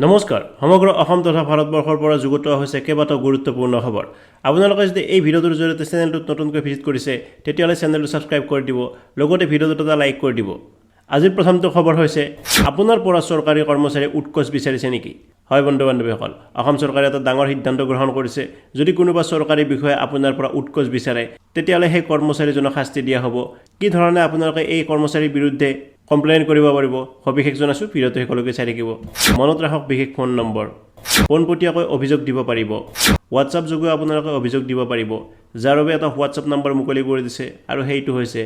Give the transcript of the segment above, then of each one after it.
নমস্কাৰ সমগ্ৰ অসম তথা ভাৰতবৰ্ষৰ পৰা যুগুত হৈছে কেইবাটাও গুৰুত্বপূৰ্ণ খবৰ আপোনালোকে যদি এই ভিডিঅ'টোৰ জৰিয়তে চেনেলটো নতুনকৈ ভিজিট কৰিছে তেতিয়াহ'লে চেনেলটো সাবস্ক্ৰাইব কৰি দিব লগতে ভিডিঅ'টো এটা লাইক কৰি দিব আজিৰ প্ৰথমটো খবৰ হৈছে আপোনাৰ পৰা চৰকাৰী কৰ্মচাৰী উৎকোচ বিচাৰিছে নেকি হয় বন্ধু বান্ধৱীসকল অসম চৰকাৰে এটা ডাঙৰ সিদ্ধান্ত গ্ৰহণ কৰিছে যদি কোনোবা চৰকাৰী বিষয়ে আপোনাৰ পৰা উৎকোচ বিচাৰে তেতিয়াহ'লে সেই কৰ্মচাৰীজনক শাস্তি দিয়া হ'ব কি ধৰণে আপোনালোকে এই কৰ্মচাৰীৰ বিৰুদ্ধে কমপ্লেইন কৰিব পাৰিব সবিশেষ জনাইছো ভিডিঅ'টো শেষলৈকে চাই থাকিব মনত ৰাখক বিশেষ ফোন নম্বৰ পোনপটীয়াকৈ অভিযোগ দিব পাৰিব হোৱাটছআপ যোগে আপোনালোকে অভিযোগ দিব পাৰিব যাৰ বাবে এটা হোৱাটছআপ নম্বৰ মুকলি কৰি দিছে আৰু সেইটো হৈছে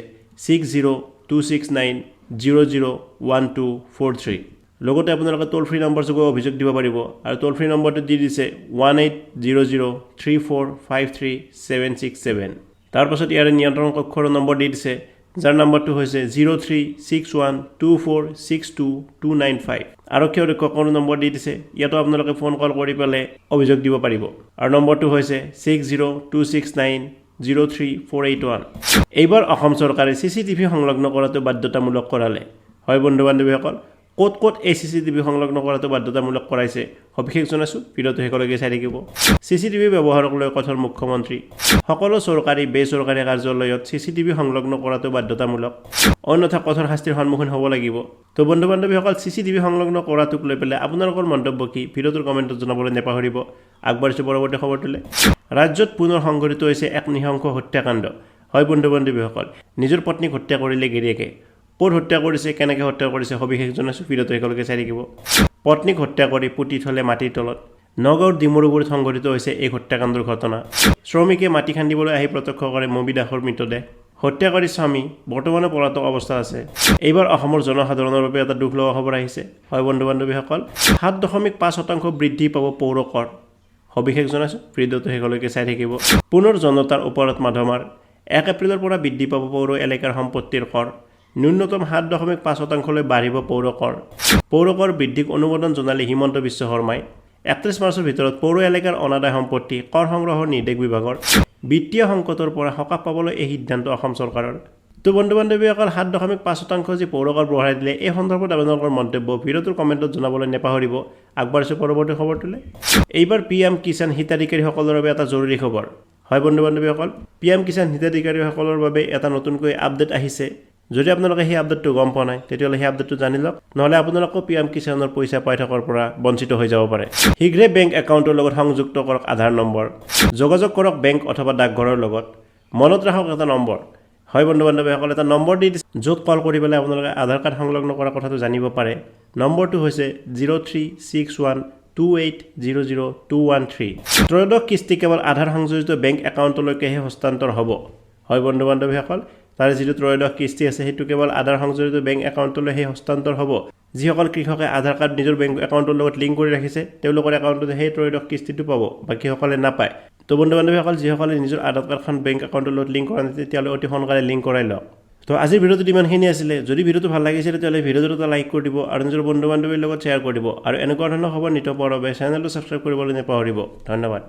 6026900143 লগতে আপোনালোকে টোল ফ্ৰী নম্বৰ যোগে অভিযোগ দিব পাৰিব আৰু টোল ফ্ৰী নম্বৰটো দি দিছে 180034533767 তাৰ পাছত ইয়াৰে নিয়ন্ত্ৰণ কক্ষৰ নম্বৰ দি দিছে যাৰ নম্বৰটো হৈছে 036124629295 আৰক্ষী অধীক্ষকৰ নম্বৰ দি দিছে ইয়াতো আপোনালোকে ফোন কল কৰি পেলাই অভিযোগ দিব পাৰিব আৰু নম্বৰটো হৈছে 6026903481 এইবাৰ অসম চৰকাৰে চিচিটিভি সংলগ্ন কৰাটো বাধ্যতামূলক কৰালে হয় বন্ধু বান্ধৱীসকল ক'ত ক'ত এই চিচিটিভি সংলগ্ন কৰাটো বাধ্যতামূলক কৰাইছে সবিশেষ জনাইছো ভিডিঅ'টো শেষলৈকে চাই থাকিব চিচিটিভি ব্যৱহাৰক লৈ কঠোৰ মুখ্যমন্ত্ৰী সকলো চৰকাৰী বেচৰকাৰী কাৰ্যালয়ত চিচিটিভি সংলগ্ন কৰাটো বাধ্যতামূলক অন্যথা কঠোৰ শাস্তিৰ সন্মুখীন হ'ব লাগিব তো বন্ধু বান্ধৱীসকল চিচিটিভি সংলগ্ন কৰাটোক লৈ পেলাই আপোনালোকৰ মন্তব্য কি ভিডিঅ'টোৰ কমেণ্টত জনাবলৈ নেপাহৰিব আগবাঢ়িছো পৰৱৰ্তী খবৰটোলৈ ৰাজ্যত পুনৰ সংঘটিত হৈছে এক নিহংস হত্যাকাণ্ড হয় বন্ধু বান্ধৱীসকল নিজৰ পত্নীক হত্যা কৰিলে গিৰিয়েকে ক'ত হত্যা কৰিছে কেনেকৈ হত্যা কৰিছে সবিশেষ জনাইছো ভিডিঅ'টো শেষলৈকে চাই থাকিব পত্নীক হত্যা কৰি পুতি থলে মাটিৰ তলত নগাঁৱৰ ডিমৰুগুৰিত সংঘটিত হৈছে এই হত্যাকাণ্ডৰ ঘটনা শ্ৰমিকে মাটি খান্দিবলৈ আহি প্ৰত্যক্ষ কৰে মবি দাসৰ মৃতদেহ হত্যাকাৰী স্বামী বৰ্তমানে পলাতক অৱস্থা আছে এইবাৰ অসমৰ জনসাধাৰণৰ বাবে এটা দুখ লগা খবৰ আহিছে হয় বন্ধু বান্ধৱীসকল 7.5% বৃদ্ধি পাব পৌৰ কৰ সবিশেষ জনাইছো ভিডিঅ'টো শেষলৈকে চাই থাকিব পুনৰ জনতাৰ ওপৰত মাধমাৰ 1 এপ্ৰিলৰ পৰা বৃদ্ধি পাব পৌৰ এলেকাৰ সম্পত্তিৰ কৰ ন্যূনতম 7.5% বাঢ়িব পৌৰ কৰ বৃদ্ধিক অনুমোদন জনালে হিমন্ত বিশ্ব শৰ্মাই 31 মাৰ্চৰ ভিতৰত পৌৰ এলেকাৰ অনাদায় সম্পত্তি কৰ সংগ্ৰহৰ নিৰ্দেশ বিভাগৰ বিত্তীয় সংকটৰ পৰা সকাহ পাবলৈ এই সিদ্ধান্ত অসম চৰকাৰৰ তো বন্ধু বান্ধৱীসকল 7.5% যি পৌৰ কৰ বঢ়াই দিলে এই সন্দৰ্ভত আপোনালোকৰ মন্তব্য ভিডিঅ'টোৰ কমেণ্টত জনাবলৈ নেপাহৰিব আগবাঢ়িছো পৰৱৰ্তী খবৰটোলৈ এইবাৰ পিএম কিষাণ হিতাধিকাৰীসকলৰ বাবে এটা জৰুৰী খবৰ হয় বন্ধু বান্ধৱীসকল পিএম কিষাণ হিতাধিকাৰীসকলৰ বাবে এটা নতুনকৈ আপডেট আহিছে যদি আপোনালোকে সেই আপডেটটো গম পোৱা নাই তেতিয়াহ'লে সেই আপডেটটো জানি লওক নহ'লে আপোনালোকেও পিএম কিষাণৰ পইচা পাই থকাৰ পৰা বঞ্চিত হৈ যাব পাৰে শীঘ্ৰে বেংক একাউণ্টৰ লগত সংযুক্ত কৰক আধাৰ নম্বৰ যোগাযোগ কৰক বেংক অথবা ডাকঘৰৰ লগত মনত ৰাখক এটা নম্বৰ হয় বন্ধু বান্ধৱীসকল এটা নম্বৰ দি দিছে য'ত কল কৰি পেলাই আপোনালোকে আধাৰ কাৰ্ড সংলগ্ন কৰা কথাটো জানিব পাৰে নম্বৰটো হৈছে 036128000213 ত্ৰয়োদশ কিস্তি কেৱল আধাৰ সংযোজিত বেংক একাউণ্টলৈকেহে হস্তান্তৰ হ'ব হয় বন্ধু বান্ধৱীসকল তাৰে যিটো ত্ৰয়োদশ কিস্তি আছে সেইটো কেৱল আধাৰ সংযোজিত বেংক একাউণ্টলৈ সেই হস্তান্তৰ হ'ব যিসকল কৃষকে আধাৰ কাৰ্ড নিজৰ বেংক একাউণ্টৰ লগত লিংক কৰি ৰাখিছে তেওঁলোকৰ একাউণ্টত সেই ত্ৰয়োদশ কিস্তিটো পাব বাকীসকলে নাপায় তো বন্ধু বান্ধৱীসকল যিসকলে নিজৰ আধাৰ কাৰ্ডখন বেংক একাউণ্টৰ লগত লিংক কৰা নাই তেতিয়াহ'লে অতি সোনকালে লিংক কৰাই লওক তো আজিৰ ভিডিঅ'টোত ইমানখিনি আছিলে যদি ভিডিঅ'টো ভাল লাগিছে তেতিয়াহ'লে ভিডিঅ'টো এটা লাইক কৰি দিব আৰু নিজৰ বন্ধু বান্ধৱীৰ লগত শ্বেয়াৰ কৰি দিব আৰু এনেকুৱা ধৰণৰ খবৰ নিত পোৱাৰ বাবে চেনেলটো ছাবস্ক্ৰাইব কৰিবলৈ নেপাহৰিব ধন্যবাদ